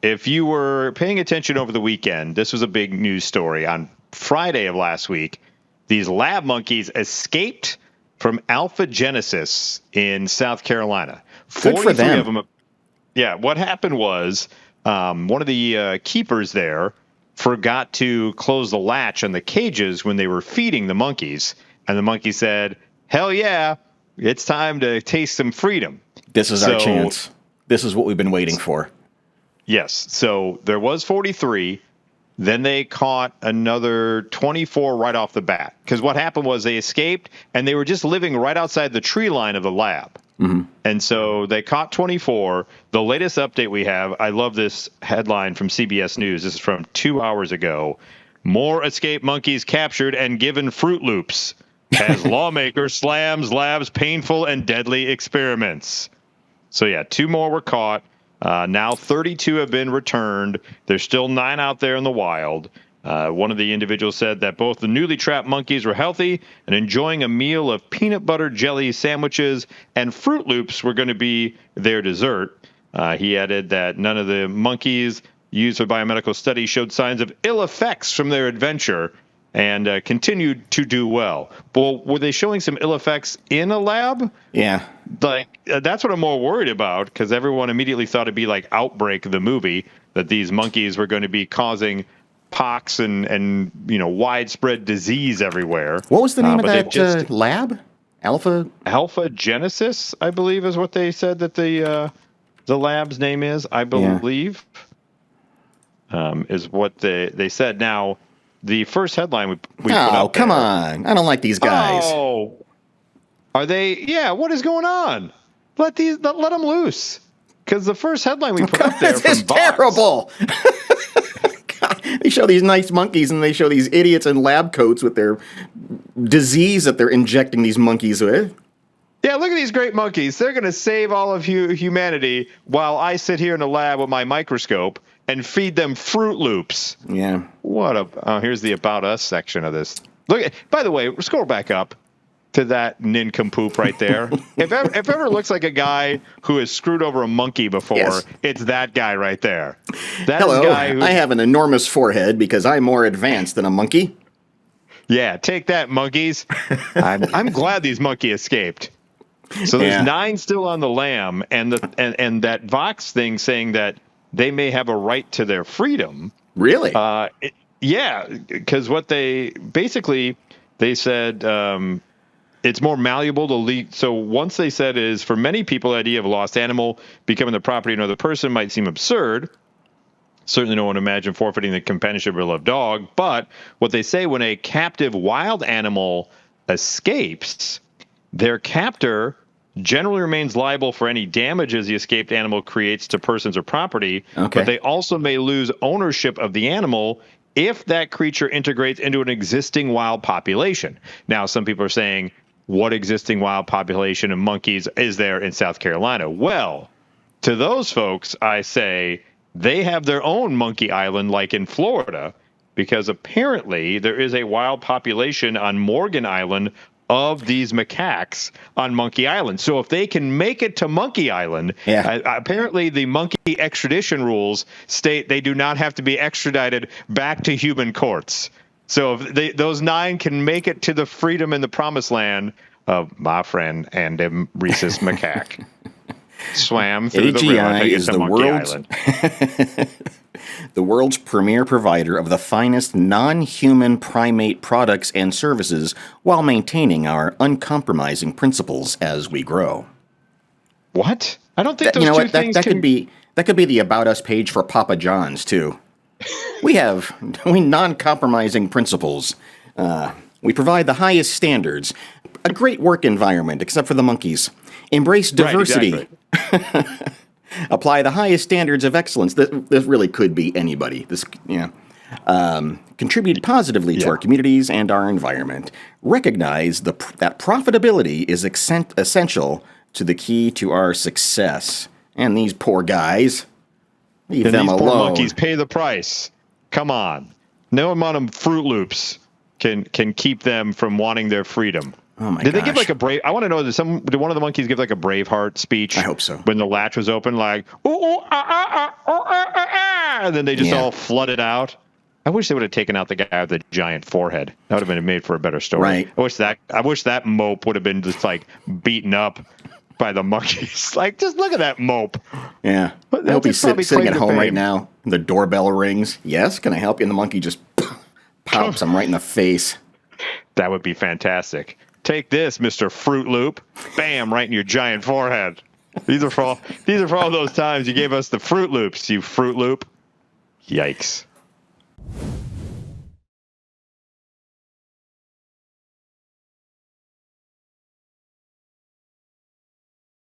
if you were paying attention over the weekend, this was a big news story. On Friday of last week, these lab monkeys escaped from Alpha Genesis in South Carolina. Good for them. Of them. Yeah, what happened was one of the keepers there forgot to close the latch on the cages when they were feeding the monkeys. And the monkey said, hell yeah, it's time to taste some freedom. This is our chance. This is what we've been waiting for. Yes. So there was 43. Then they caught another 24 right off the bat. Because what happened was they escaped, and they were just living right outside the tree line of the lab. Mm-hmm. And so they caught 24. The latest update we have, I love this headline from CBS News. This is from 2 hours ago. More escaped monkeys captured and given Fruit Loops as lawmaker slams lab's painful and deadly experiments. So, yeah, 2 more were caught. Now 32 have been returned. There's still 9 out there in the wild. One of the individuals said that both the newly trapped monkeys were healthy and enjoying a meal of peanut butter jelly sandwiches, and Fruit Loops were going to be their dessert. He added that none of the monkeys used for biomedical studies showed signs of ill effects from their adventure and continued to do well. Well, were they showing some ill effects in a lab? Yeah. That's what I'm more worried about, because everyone immediately thought it'd be like Outbreak, the movie, that these monkeys were going to be causing pox and widespread disease everywhere. What was the name of that lab? Alpha Genesis, I believe, is what they said that the lab's name is. I believe is what they said. Now, the first headline we put up. Come on! I don't like these guys. Oh, are they? Yeah. What is going on? Let them loose. Because the first headline we put up there is terrible. God, they show these nice monkeys and they show these idiots in lab coats with their disease that they're injecting these monkeys with. Yeah, look at these great monkeys. They're going to save all of humanity while I sit here in a lab with my microscope and feed them Fruit Loops. Yeah. Here's the About Us section of this. By the way, scroll back up to that nincompoop right there. if ever looks like a guy who has screwed over a monkey before, yes, it's that guy right there. Hello, I have an enormous forehead because I'm more advanced than a monkey. Yeah, take that, monkeys. I'm glad these monkey escaped. So there's 9 still on the lam, and that Vox thing saying that they may have a right to their freedom. Really? Yeah, because what they said it's more malleable to lead. So once they said is, for many people, the idea of a lost animal becoming the property of another person might seem absurd. Certainly no one imagine forfeiting the companionship of a loved dog. But what they say, when a captive wild animal escapes, their captor generally remains liable for any damages the escaped animal creates to persons or property. Okay. But they also may lose ownership of the animal if that creature integrates into an existing wild population. Now, some people are saying, what existing wild population of monkeys is there in South Carolina? Well, to those folks, I say they have their own monkey island like in Florida, because apparently there is a wild population on Morgan Island of these macaques on Monkey Island. So if they can make it to Monkey Island, apparently the monkey extradition rules state they do not have to be extradited back to human courts. So if those 9 can make it to the freedom and the promised land of my friend and rhesus macaque. Swam through the river. AGI is the world's premier provider of the finest non-human primate products and services while maintaining our uncompromising principles as we grow. What? I don't think those two things could be the About Us page for Papa John's too. We non-compromising principles. We provide the highest standards, a great work environment, except for the monkeys. Embrace diversity. Right, exactly. Apply the highest standards of excellence. This really could be anybody. Contribute positively to our communities and our environment. Recognize that profitability is essential to the key to our success. And these poor guys, leave them alone. Poor monkeys pay the price. Come on. No amount of Fruit Loops can keep them from wanting their freedom. Oh my Did they give like a brave? I want to know, did one of the monkeys give like a Braveheart speech? I hope so. When the latch was open, like, ooh, ooh, ah, ah, ah, oh, ah, ah, and then they just Yeah. all flooded out. I wish they would have taken out the guy with the giant forehead. That would have been made for a better story. Right. I wish that mope would have been just like beaten up by the monkeys. Like, just look at that mope. Yeah. But I hope he's probably sitting claim at to home right fame. now. The doorbell rings. Yes, can I help you? And the monkey just pops him right in the face. That would be fantastic. Take this, Mr. Fruit Loop. Bam, right in your giant forehead. These are for all those times you gave us the Fruit Loops, you Fruit Loop. Yikes.